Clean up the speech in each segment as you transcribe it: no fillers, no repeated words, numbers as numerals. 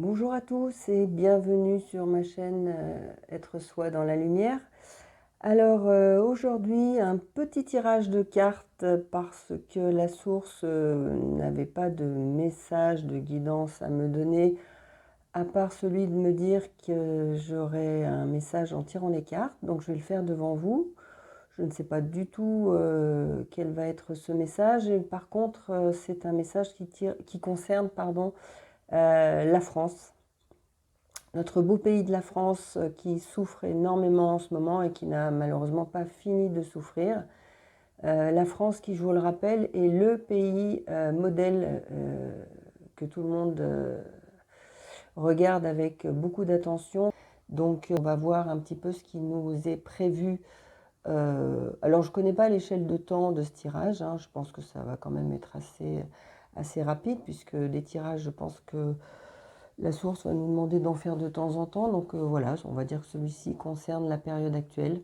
Bonjour à tous et bienvenue sur ma chaîne Être Soi dans la lumière. Alors aujourd'hui un petit tirage de cartes parce que la source n'avait pas de message de guidance à me donner à part celui de me dire que j'aurais un message en tirant les cartes. Donc je vais le faire devant vous. Je ne sais pas du tout quel va être ce message. Et par contre c'est un message qui concerne la France. Notre beau pays de la France qui souffre énormément en ce moment et qui n'a malheureusement pas fini de souffrir. La France qui, je vous le rappelle, est le pays modèle que tout le monde regarde avec beaucoup d'attention. Donc on va voir un petit peu ce qui nous est prévu. Alors je ne connais pas l'échelle de temps de ce tirage, hein. Je pense que ça va quand même être assez rapide puisque des tirages, je pense que la source va nous demander d'en faire de temps en temps. Donc voilà, on va dire que celui-ci concerne la période actuelle.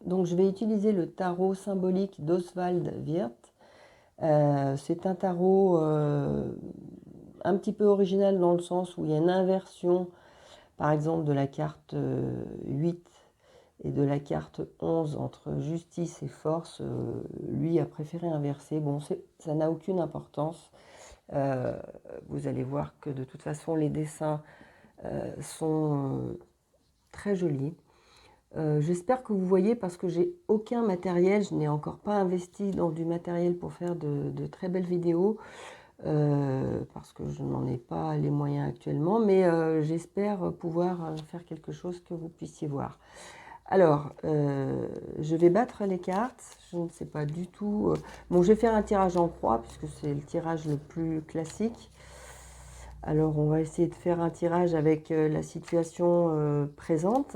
Donc je vais utiliser le tarot symbolique d'Oswald Wirth. C'est un tarot un petit peu original dans le sens où il y a une inversion, par exemple, de la carte 8 et de la carte 11 entre justice et force. Lui a préféré inverser. Bon, ça n'a aucune importance. Vous allez voir que de toute façon, les dessins sont très jolis. J'espère que vous voyez parce que j'ai aucun matériel, je n'ai encore pas investi dans du matériel pour faire de très belles vidéos parce que je n'en ai pas les moyens actuellement, mais j'espère pouvoir faire quelque chose que vous puissiez voir. Alors, je vais battre les cartes, je ne sais pas du tout. Bon, je vais faire un tirage en croix puisque c'est le tirage le plus classique. Alors, on va essayer de faire un tirage avec la situation présente.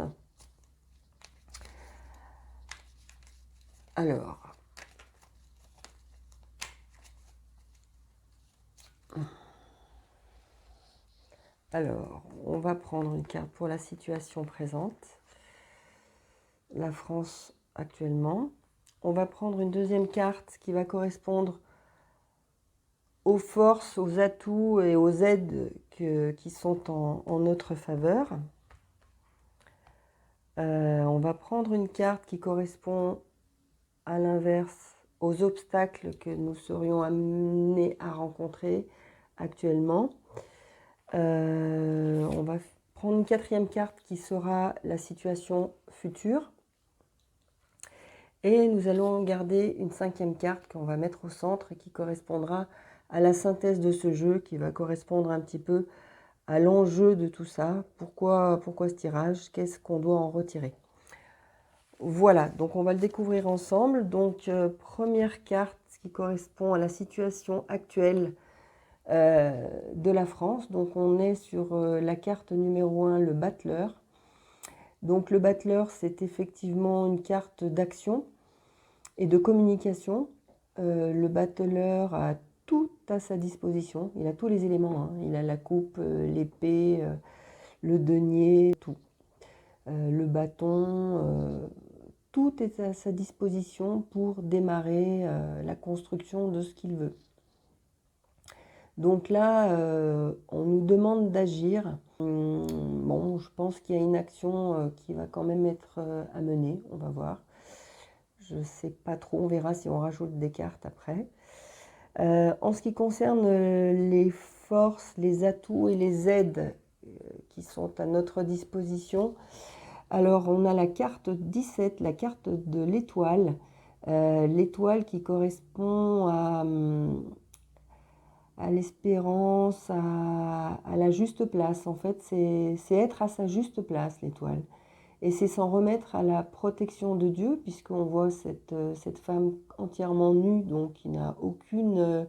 Alors, on va prendre une carte pour la situation présente, la France actuellement. On va prendre une deuxième carte qui va correspondre aux forces, aux atouts et aux aides qui sont en notre faveur. On va prendre une carte qui correspond à l'inverse aux obstacles que nous serions amenés à rencontrer actuellement. On va prendre une quatrième carte qui sera la situation future. Et nous allons garder une cinquième carte qu'on va mettre au centre et qui correspondra à la synthèse de ce jeu, qui va correspondre un petit peu à l'enjeu de tout ça. Pourquoi ce tirage? Qu'est-ce qu'on doit en retirer? Voilà, donc on va le découvrir ensemble. Donc première carte qui correspond à la situation actuelle de la France. Donc on est sur la carte numéro 1, le battleur. Donc le battleur, c'est effectivement une carte d'action et de communication. Le battleur a tout à sa disposition. Il a tous les éléments, hein. Il a la coupe, l'épée, le denier, tout. Le bâton, tout est à sa disposition pour démarrer la construction de ce qu'il veut. Donc là, on nous demande d'agir. Bon, je pense qu'il y a une action qui va quand même être à mener, on va voir. Je ne sais pas trop, on verra si on rajoute des cartes après. En ce qui concerne les forces, les atouts et les aides qui sont à notre disposition, alors on a la carte 17, la carte de l'étoile. L'étoile qui correspond à l'espérance, à la juste place. En fait, c'est être à sa juste place, l'étoile. Et c'est s'en remettre à la protection de Dieu, puisqu'on voit cette femme entièrement nue, donc qui n'a aucune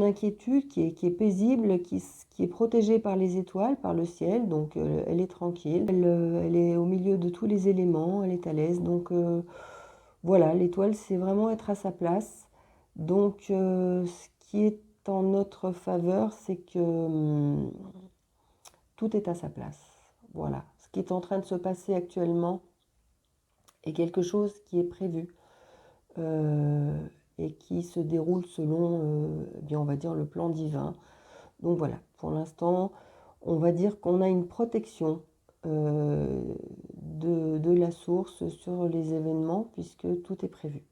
inquiétude, qui est paisible, qui est protégée par les étoiles, par le ciel, donc elle est tranquille. Elle est au milieu de tous les éléments, elle est à l'aise. Donc voilà, l'étoile, c'est vraiment être à sa place. Donc ce qui est en notre faveur, c'est que tout est à sa place. Voilà. Ce qui est en train de se passer actuellement est quelque chose qui est prévu et qui se déroule selon, bien, on va dire, le plan divin. Donc voilà. Pour l'instant, on va dire qu'on a une protection de la source sur les événements puisque tout est prévu.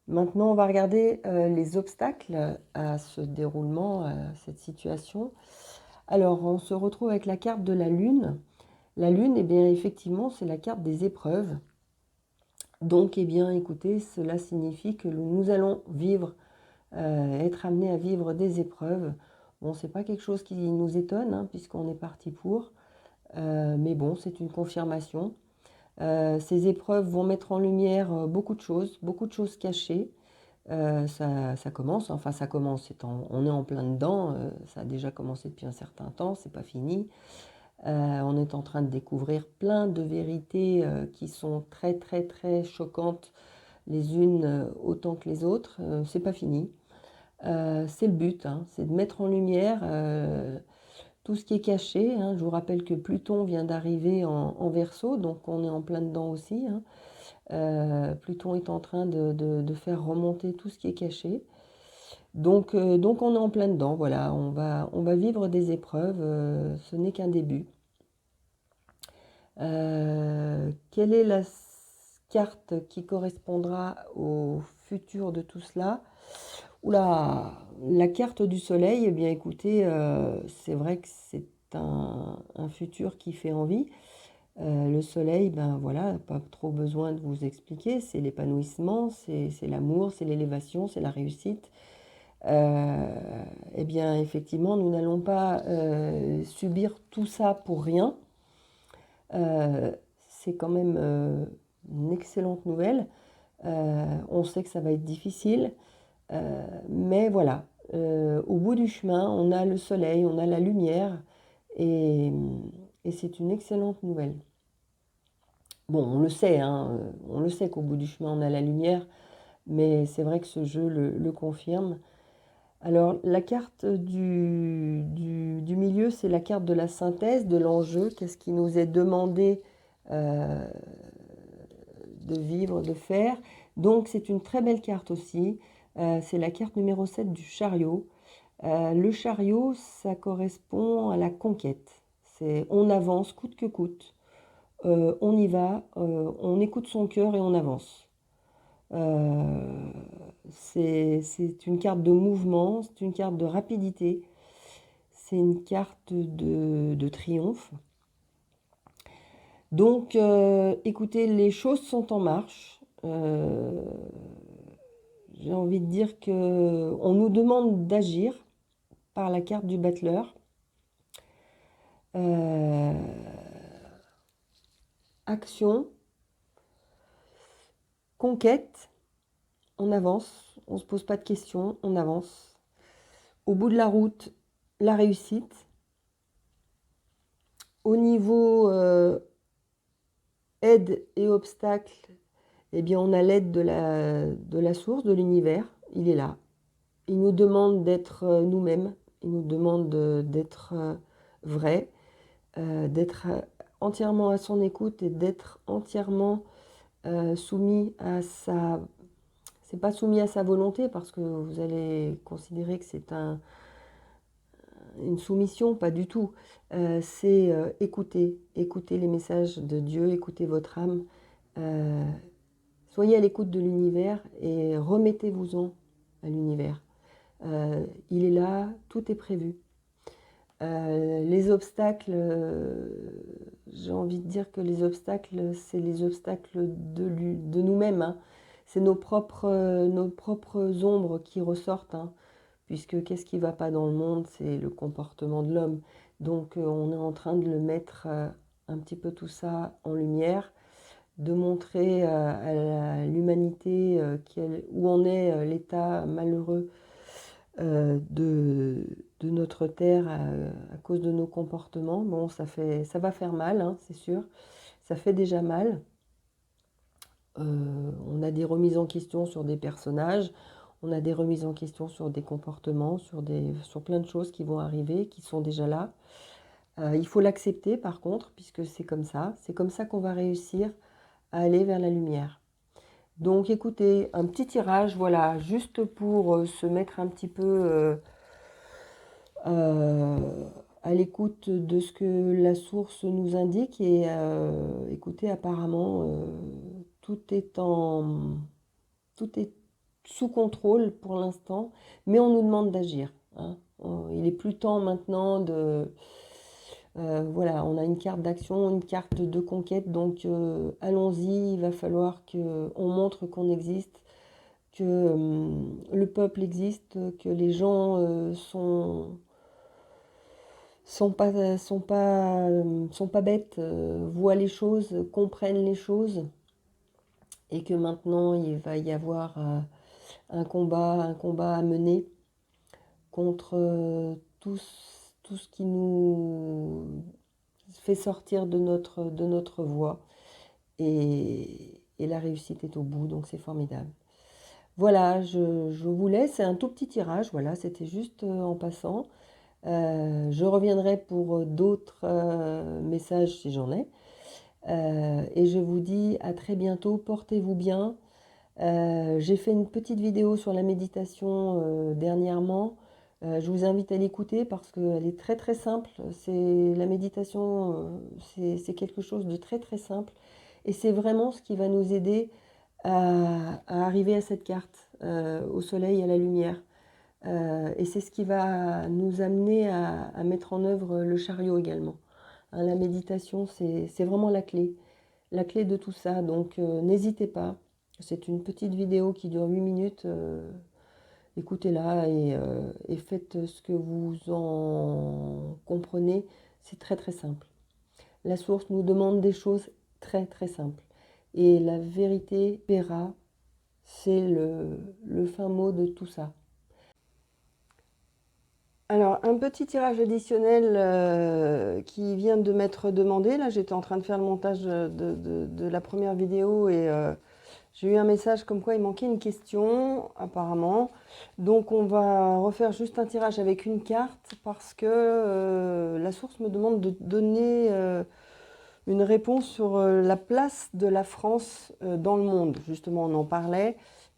Maintenant, on va regarder les obstacles à ce déroulement, à cette situation. Alors, on se retrouve avec la carte de la Lune. La Lune, eh bien, effectivement, c'est la carte des épreuves. Donc, eh bien, écoutez, cela signifie que nous allons vivre, être amenés à vivre des épreuves. Bon, c'est pas quelque chose qui nous étonne, hein, puisqu'on est parti pour. Mais bon, c'est une confirmation. Ces épreuves vont mettre en lumière beaucoup de choses cachées. Ça commence, enfin ça commence, on est en plein dedans, ça a déjà commencé depuis un certain temps, c'est pas fini. On est en train de découvrir plein de vérités qui sont très très très choquantes, les unes autant que les autres. C'est pas fini. C'est le but, hein, c'est de mettre en lumière tout ce qui est caché, hein. Je vous rappelle que Pluton vient d'arriver en Verseau, donc on est en plein dedans aussi, hein. Pluton est en train de faire remonter tout ce qui est caché. Donc on est en plein dedans, voilà, on va vivre des épreuves, ce n'est qu'un début. Quelle est la carte qui correspondra au futur de tout cela? Oula, la carte du soleil, eh bien écoutez, c'est vrai que c'est un futur qui fait envie. Le soleil, ben voilà, pas trop besoin de vous expliquer, c'est l'épanouissement, c'est l'amour, c'est l'élévation, c'est la réussite. Eh bien effectivement, nous n'allons pas subir tout ça pour rien. C'est quand même une excellente nouvelle. On sait que ça va être difficile, mais voilà, au bout du chemin, on a le soleil, on a la lumière, et, et c'est une excellente nouvelle. Bon, on le sait, hein, on le sait qu'au bout du chemin, on a la lumière, mais c'est vrai que ce jeu le confirme. Alors, la carte du milieu, c'est la carte de la synthèse, de l'enjeu. Qu'est-ce qui nous est demandé euh, de vivre, de faire. Donc, c'est une très belle carte aussi. C'est la carte numéro 7 du chariot. Le chariot, ça correspond à la conquête. C'est on avance coûte que coûte. On y va, on écoute son cœur et on avance. C'est une carte de mouvement, c'est une carte de rapidité, c'est une carte de triomphe. Donc, écoutez, les choses sont en marche. J'ai envie de dire que on nous demande d'agir par la carte du battleur. Action, conquête, on avance, on ne se pose pas de questions, on avance. Au bout de la route, la réussite. Au niveau aide et obstacle, eh bien, on a l'aide de la source, de l'univers. Il est là. Il nous demande d'être nous-mêmes. Il nous demande d'être vrai, d'être entièrement à son écoute et d'être entièrement soumis à sa... C'est pas soumis à sa volonté parce que vous allez considérer que c'est une soumission, pas du tout. C'est écouter les messages de Dieu, écouter votre âme. Euh, Soyez à l'écoute de l'univers et remettez-vous-en à l'univers. Il est là, tout est prévu. Les obstacles, j'ai envie de dire que les obstacles, c'est les obstacles de nous-mêmes, hein. C'est nos propres ombres qui ressortent, hein, puisque qu'est-ce qui ne va pas dans le monde? C'est le comportement de l'homme. Donc on est en train de le mettre un petit peu tout ça en lumière, de montrer à l'humanité où en est l'état malheureux de notre terre à cause de nos comportements. Bon, ça va faire mal, hein, c'est sûr. Ça fait déjà mal. On a des remises en question sur des personnages, on a des remises en question sur des comportements, sur plein de choses qui vont arriver, qui sont déjà là. Il faut l'accepter par contre, puisque c'est comme ça. C'est comme ça qu'on va réussir à aller vers la lumière. Donc écoutez, un petit tirage, voilà, juste pour se mettre un petit peu à l'écoute de ce que la source nous indique et écoutez, apparemment, tout est tout est sous contrôle pour l'instant, mais on nous demande d'agir, hein. Il est plus temps maintenant voilà, on a une carte d'action, une carte de conquête, donc allons-y, il va falloir qu'on montre qu'on existe, que le peuple existe, que les gens sont pas bêtes, voient les choses, comprennent les choses, et que maintenant il va y avoir un combat à mener contre tout ce qui nous fait sortir de notre voie. Et la réussite est au bout, donc c'est formidable. Voilà, je vous laisse, c'est un tout petit tirage, voilà, c'était juste en passant. Je reviendrai pour d'autres messages si j'en ai. Et je vous dis à très bientôt, portez-vous bien. J'ai fait une petite vidéo sur la méditation dernièrement. Je vous invite à l'écouter parce qu'elle est très très simple. La méditation, c'est quelque chose de très très simple. Et c'est vraiment ce qui va nous aider à arriver à cette carte, au soleil et à la lumière. Et c'est ce qui va nous amener à mettre en œuvre le chariot également. Hein, la méditation, c'est vraiment la clé de tout ça. Donc n'hésitez pas. C'est une petite vidéo qui dure 8 minutes. Écoutez-la et faites ce que vous en comprenez. C'est très très simple. La source nous demande des choses très très simples. Et la vérité paiera, c'est le fin mot de tout ça. Alors, un petit tirage additionnel qui vient de m'être demandé. Là, j'étais en train de faire le montage de la première vidéo et j'ai eu un message comme quoi il manquait une question, apparemment. Donc, on va refaire juste un tirage avec une carte parce que la source me demande de donner une réponse sur la place de la France dans le monde. Justement, on en parlait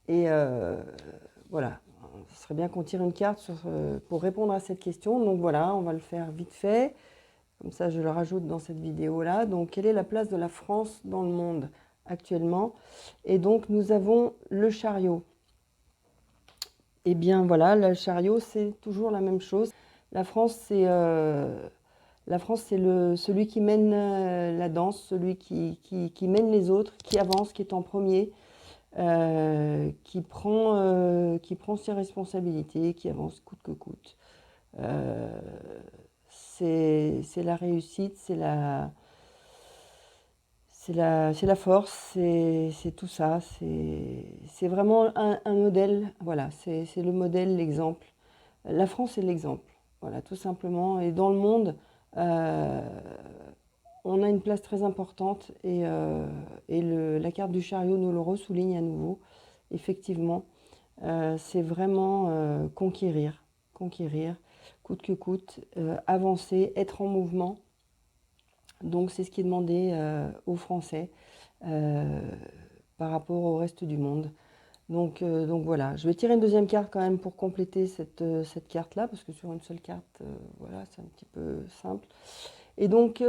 et voilà. Ce serait bien qu'on tire une carte pour répondre à cette question. Donc voilà, on va le faire vite fait. Comme ça, je le rajoute dans cette vidéo-là. Donc, quelle est la place de la France dans le monde actuellement? Et donc, nous avons le chariot. Eh bien, voilà, le chariot, c'est toujours la même chose. La France, c'est celui qui mène la danse, celui qui mène les autres, qui avance, qui est en premier. Qui prend ses responsabilités, qui avance coûte que coûte. C'est la réussite, c'est la force, c'est tout ça. C'est vraiment un modèle. Voilà, c'est le modèle, l'exemple. La France est l'exemple. Voilà, tout simplement. Et dans le monde, on a une place très importante et la carte du chariot nous le ressouligne à nouveau. Effectivement, c'est vraiment conquérir, coûte que coûte, avancer, être en mouvement. Donc c'est ce qui est demandé aux Français par rapport au reste du monde. Donc voilà, je vais tirer une deuxième carte quand même pour compléter cette carte-là, parce que sur une seule carte, voilà, c'est un petit peu simple. Et donc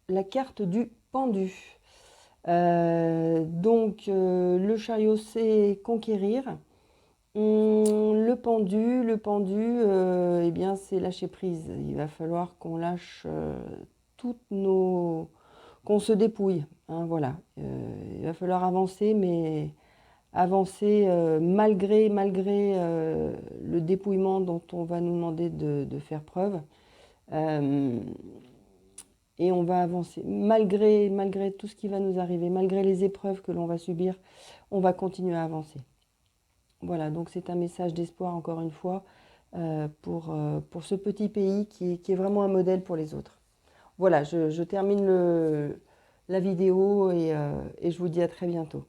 la carte du pendu. Le chariot, c'est conquérir. Le pendu, eh bien, c'est lâcher prise. Il va falloir qu'on lâche toutes nos... qu'on se dépouille, hein, voilà. Il va falloir avancer, mais avancer malgré le dépouillement dont on va nous demander de faire preuve. Et on va avancer malgré tout ce qui va nous arriver, malgré les épreuves que l'on va subir, on va continuer à avancer. Voilà, donc c'est un message d'espoir encore une fois pour ce petit pays qui est vraiment un modèle pour les autres. Voilà, je termine la vidéo et je vous dis à très bientôt.